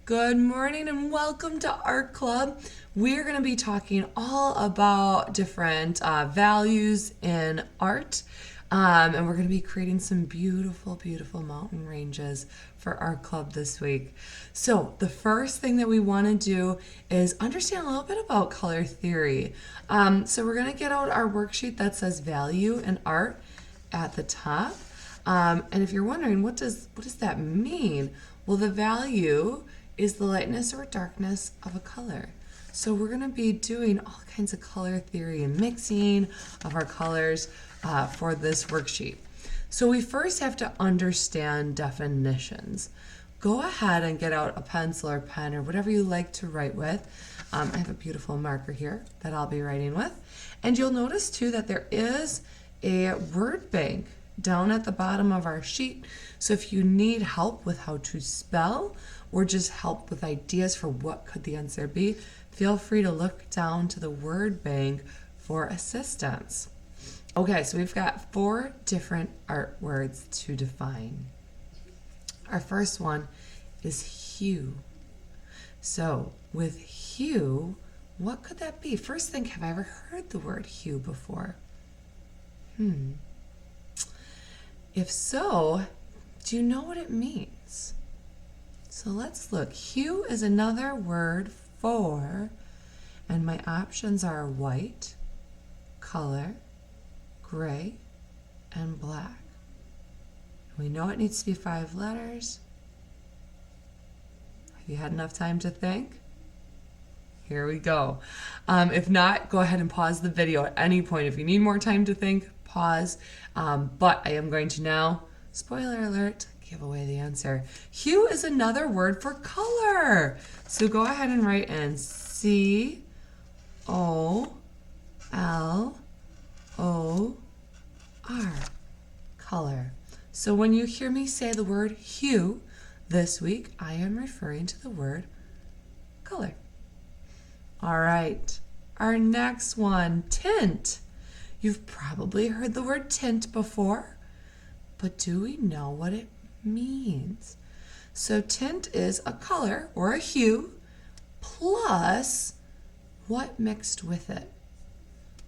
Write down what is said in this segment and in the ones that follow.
Good morning and welcome to Art Club. We're going to be talking all about different values in art. And we're going to be creating some beautiful, beautiful mountain ranges for Art Club this week. So the first thing that we want to do is understand a little bit about color theory. So we're going to get out our worksheet that says value in art at the top. And if you're wondering, what does that mean? Well, the value is the lightness or darkness of a color. So we're going to be doing all kinds of color theory and mixing of our colors for this worksheet. So we first have to understand definitions. Go ahead and get out a pencil or pen or whatever you like to write with. I have a beautiful marker here that I'll be writing with. And you'll notice too that there is a word bank down at the bottom of our sheet. So if you need help with how to spell or just help with ideas for what could the answer be, feel free to look down to the word bank for assistance. Okay, so we've got 4 different art words to define. Our first one is hue. So with hue, what could that be? First think, have I ever heard the word hue before? If so, do you know what it means? So let's look. Hue is another word for, and my options are white, color, gray, and black. We know it needs to be 5 letters. Have you had enough time to think? Here we go. If not, go ahead and pause the video at any point. If you need more time to think, pause. But I am going to now, spoiler alert, give away the answer. Hue is another word for color. So go ahead and write in C-O-L-O-R, color. So when you hear me say the word hue this week, I am referring to the word color. All right, our next one, tint. You've probably heard the word tint before, but do we know what it means? So tint is a color or a hue plus what mixed with it?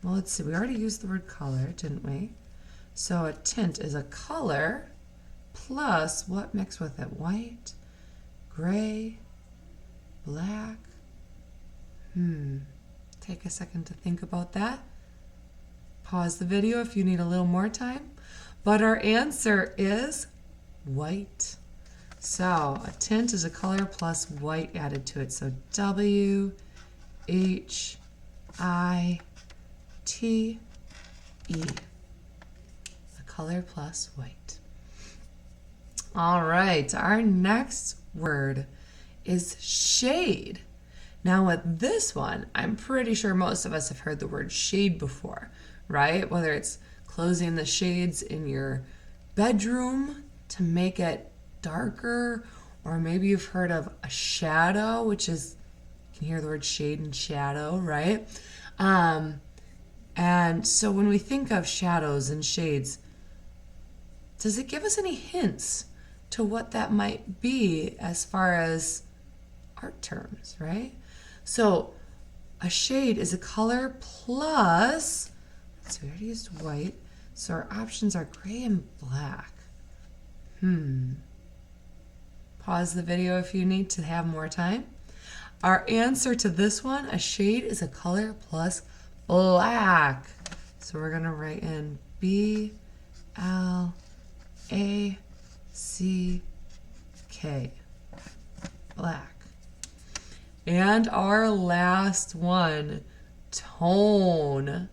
Well, let's see, we already used the word color, didn't we? So a tint is a color plus what mixed with it? White, gray, black. Take a second to think about that. Pause the video if you need a little more time. But our answer is white. So a tint is a color plus white added to it. So W-H-I-T-E. A color plus white. All right, our next word is shade. Now with this one, I'm pretty sure most of us have heard the word shade before, right? Whether it's closing the shades in your bedroom to make it darker, or maybe you've heard of a shadow, which is, you can hear the word shade and shadow, right? And so when we think of shadows and shades, does it give us any hints to what that might be as far as art terms, right? So a shade is a color plus, so we already used white, so our options are gray and black. Pause the video if you need to have more time. Our answer to this one, a shade is a color plus black. So we're gonna write in B-L-A-C-K, black. And our last one, tone.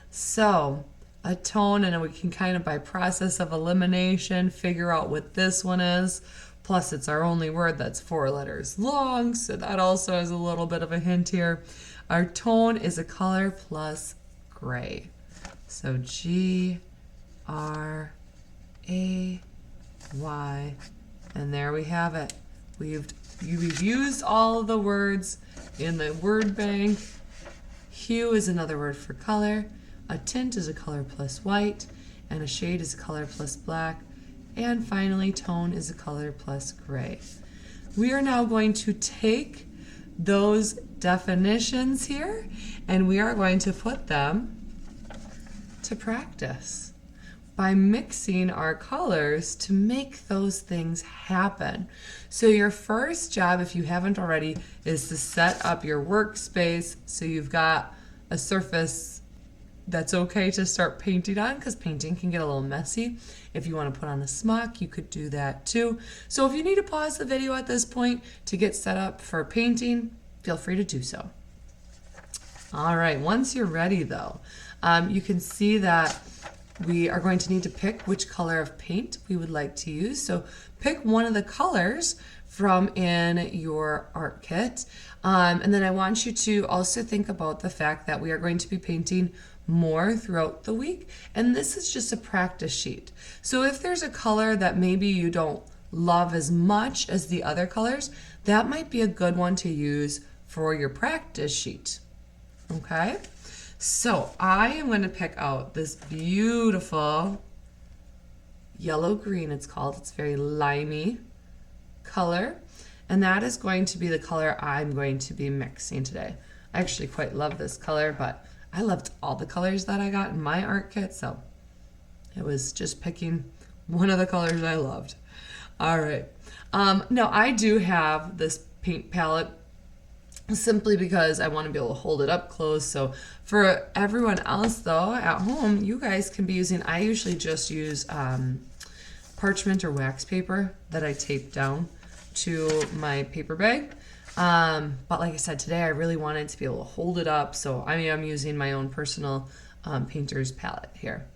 So a tone, and we can kind of by process of elimination figure out what this one is. Plus it's our only word that's 4 letters long, so that also is a little bit of a hint here. Our tone is a color plus gray. So G-R-A-Y, and there we have it. We've used all of the words in the word bank. Hue is another word for color. A tint is a color plus white. And a shade is a color plus black. And finally, tone is a color plus gray. we are now going to take those definitions here and we are going to put them to practice by mixing our colors to make those things happen. So your first job, if you haven't already, is to set up your workspace so you've got a surface that's okay to start painting on, because painting can get a little messy. If you want to put on a smock, you could do that too. So if you need to pause the video at this point to get set up for painting, feel free to do so. All right, once you're ready though, you can see that we are going to need to pick which color of paint we would like to use. So pick one of the colors from in your art kit. And then I want you to also think about the fact that we are going to be painting more throughout the week. And this is just a practice sheet. So if there's a color that maybe you don't love as much as the other colors, that might be a good one to use for your practice sheet. Okay? So I am going to pick out this beautiful yellow green, it's called. It's very limey color. And that is going to be the color I'm going to be mixing today. I actually quite love this color, but I loved all the colors that I got in my art kit. So it was just picking one of the colors I loved. All right. Now I do have this paint palette simply because I want to be able to hold it up close. So for everyone else though at home, you guys can be using, I usually just use parchment or wax paper that I tape down to my paper bag. But like I said, today I really wanted to be able to hold it up. So I am using my own personal painter's palette here.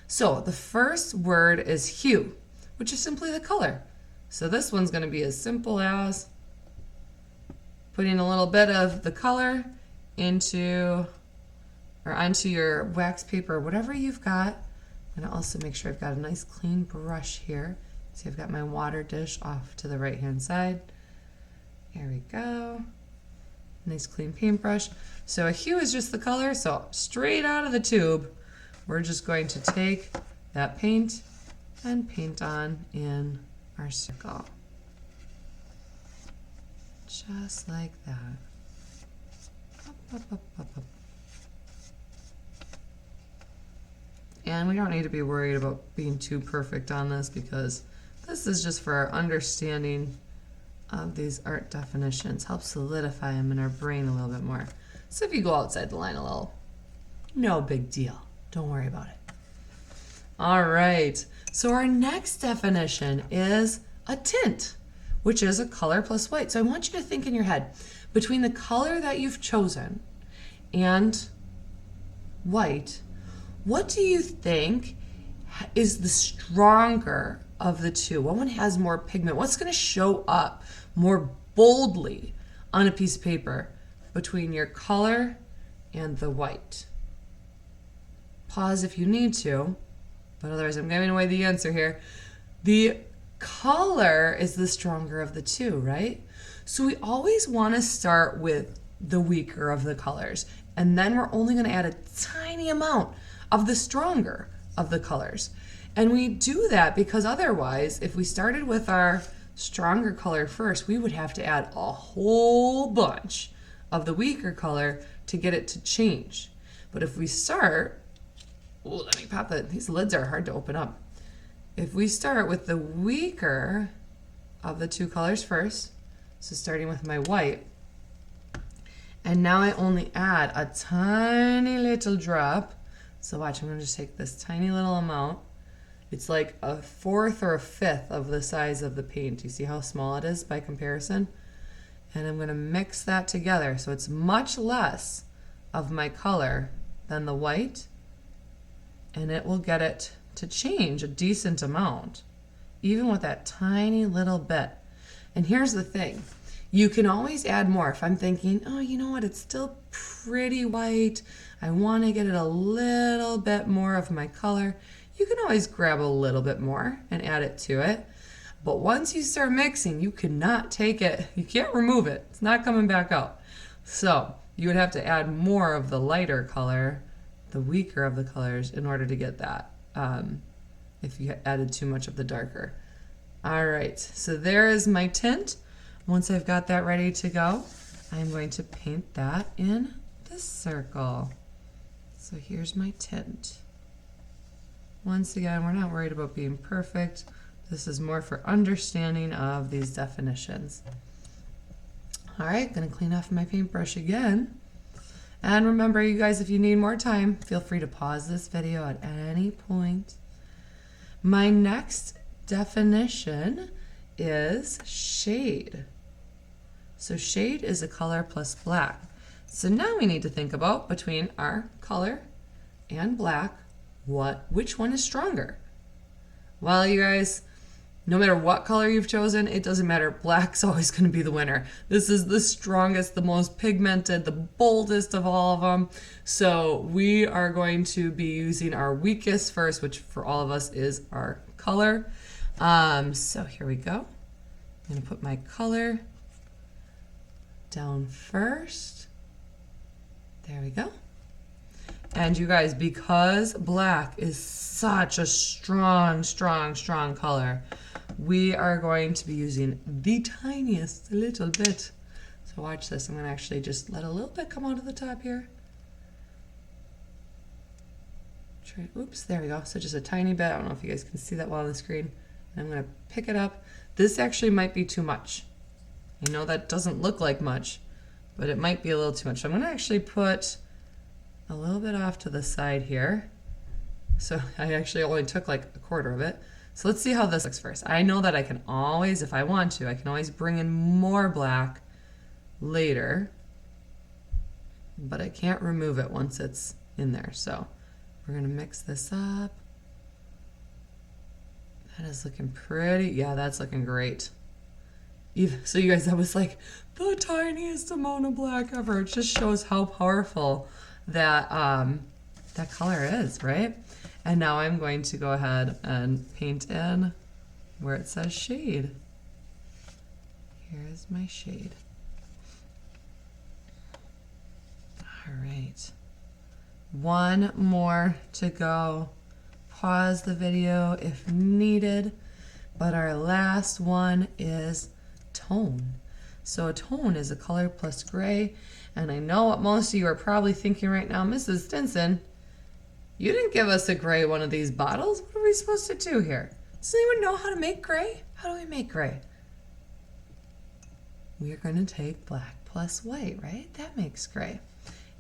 So the first word is hue, which is simply the color. So this one's going to be as simple as putting a little bit of the color into or onto your wax paper, whatever you've got. I'm going to also make sure I've got a nice clean brush here. See, I've got my water dish off to the right hand side. Here we go. Nice clean paintbrush. So a hue is just the color, so straight out of the tube, we're just going to take that paint and paint on in our circle. Just like that. Up, up, up, up, up. And we don't need to be worried about being too perfect on this because this is just for our understanding of these art definitions. Helps solidify them in our brain a little bit more. So if you go outside the line a little, no big deal. Don't worry about it. All right. So our next definition is a tint, which is a color plus white. So I want you to think in your head, between the color that you've chosen and white, what do you think is the stronger of the two? What one has more pigment? What's going to show up more boldly on a piece of paper between your color and the white? Pause if you need to, but otherwise I'm giving away the answer here. The color is the stronger of the two, right? So we always want to start with the weaker of the colors, and then we're only going to add a tiny amount of the stronger of the colors. And we do that because otherwise, if we started with our stronger color first, we would have to add a whole bunch of the weaker color to get it to change. But if we start, oh, let me pop that. These lids are hard to open up. If we start with the weaker of the two colors first, so starting with my white, and now I only add a tiny little drop. So watch, I'm going to just take this tiny little amount. It's like a fourth or a fifth of the size of the paint. You see how small it is by comparison? And I'm going to mix that together. So it's much less of my color than the white. And it will get it to change a decent amount, even with that tiny little bit. And here's the thing. You can always add more. If I'm thinking, oh, you know what, it's still pretty white, I want to get it a little bit more of my color, you can always grab a little bit more and add it to it. But once you start mixing, you cannot take it, you can't remove it. It's not coming back out. So you would have to add more of the lighter color, the weaker of the colors, in order to get that, if you added too much of the darker. All right, so there is my tint. Once I've got that ready to go, I'm going to paint that in this circle. So here's my tint. Once again, we're not worried about being perfect. This is more for understanding of these definitions. All right, gonna clean off my paintbrush again. And remember, you guys, if you need more time, feel free to pause this video at any point. My next definition is shade. So shade is a color plus black. So now we need to think about, between our color and black, which one is stronger? Well, you guys, no matter what color you've chosen, it doesn't matter. Black's always going to be the winner. This is the strongest, the most pigmented, the boldest of all of them. So we are going to be using our weakest first, which for all of us is our color. So here we go. I'm going to put my color down first. There we go. And you guys, because black is such a strong color, we are going to be using the tiniest little bit. So watch this. I'm going to actually just let a little bit come out of the top here. Oops, there we go. So just a tiny bit. I don't know if you guys can see that well on the screen. And I'm going to pick it up. This actually might be too much. I know that doesn't look like much, but it might be a little too much. So I'm going to actually put a little bit off to the side here. So I actually only took like a quarter of it. So let's see how this looks first. I know that I can always, if I want to, I can always bring in more black later, but I can't remove it once it's in there. So we're gonna mix this up. That is looking pretty, yeah, that's looking great. So you guys, that was like the tiniest amount of black ever. It just shows how powerful that that color is, right? And now I'm going to go ahead and paint in where it says shade. Here's my shade. All right. One more to go. Pause the video if needed. But our last one is tone. So a tone is a color plus gray. And I know what most of you are probably thinking right now, Mrs. Stinson, you didn't give us a gray one of these bottles. What are we supposed to do here? Does anyone know how to make gray? How do we make gray? We are going to take black plus white, right? That makes gray.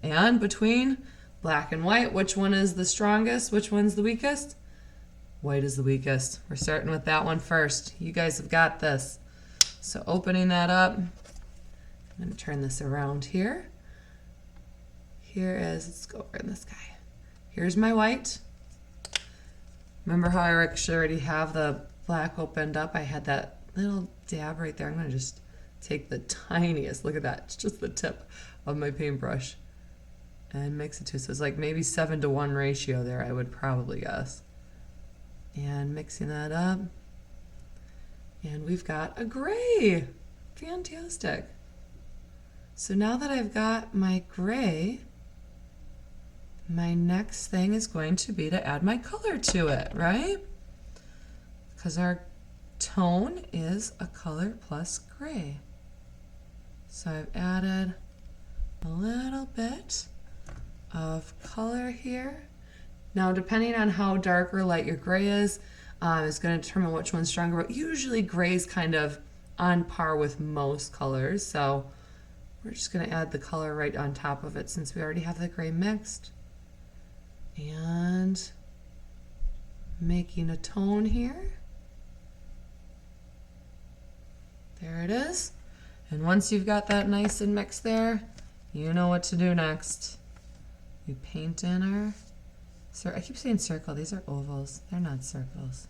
And between black and white, which one is the strongest? Which one's the weakest? White is the weakest. We're starting with that one first. You guys have got this. So opening that up, I'm going to turn this around here. Here is, let's go over this guy. Here's my white. Remember how I actually already have the black opened up? I had that little dab right there. I'm going to just take the tiniest, look at that, it's just the tip of my paintbrush, and mix it too. So it's like maybe 7-to-1 ratio there, I would probably guess. And mixing that up. And we've got a gray. Fantastic. So now that I've got my gray, my next thing is going to be to add my color to it, right? Because our tone is a color plus gray. So I've added a little bit of color here. Now, depending on how dark or light your gray is going to determine which one's stronger, but usually gray is kind of on par with most colors. So we're just going to add the color right on top of it since we already have the gray mixed. And making a tone here. There it is. And once you've got that nice and mixed there, you know what to do next. We paint in our, I keep saying circle, these are ovals, they're not circles.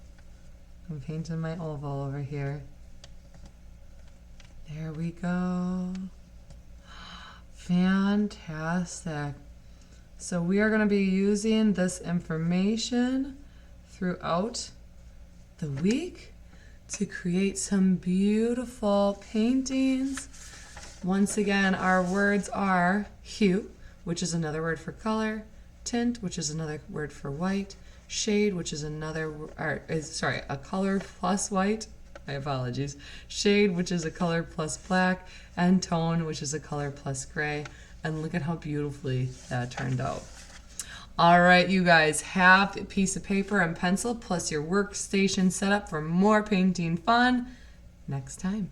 I'm painting my oval over here. There we go. Fantastic. So we are going to be using this information throughout the week to create some beautiful paintings. Once again, our words are hue, which is another word for color, tint, which is another word for white, shade, which is another, a color plus white, my apologies. Shade, which is a color plus black, and tone, which is a color plus gray. And look at how beautifully that turned out. All right, you guys, have a piece of paper and pencil plus your workstation set up for more painting fun next time.